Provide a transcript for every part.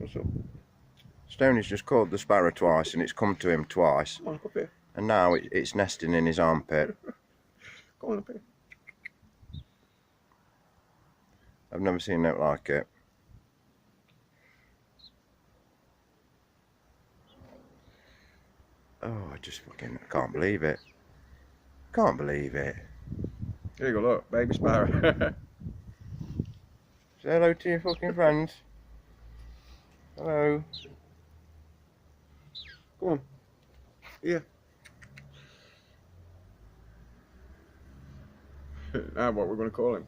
What's up? Stoney's just called the sparrow twice and it's come to him twice. Come on, up here. And now it's nesting in his armpit. Come on up here. I've never seen it like it. Oh, I just fucking can't believe it. Can't believe it. Here you go, look, baby sparrow. Say hello to your fucking friends. Hello. Come on. Here. Now what we're going to call him?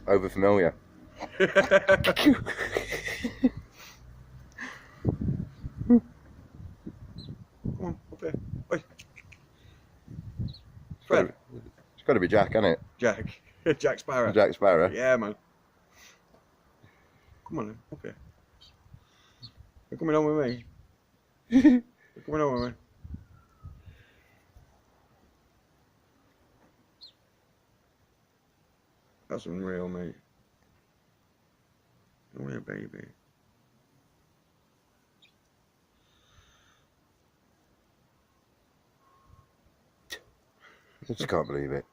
Over familiar. Come on, up here. Oi. Fred. It's got to be Jack, hasn't it? Jack. Jack Sparrow. Jack Sparrow. Yeah, man. Come on then, up here. You're coming on with me. You're coming on with me. That's unreal, mate. Only a baby. I just can't believe it.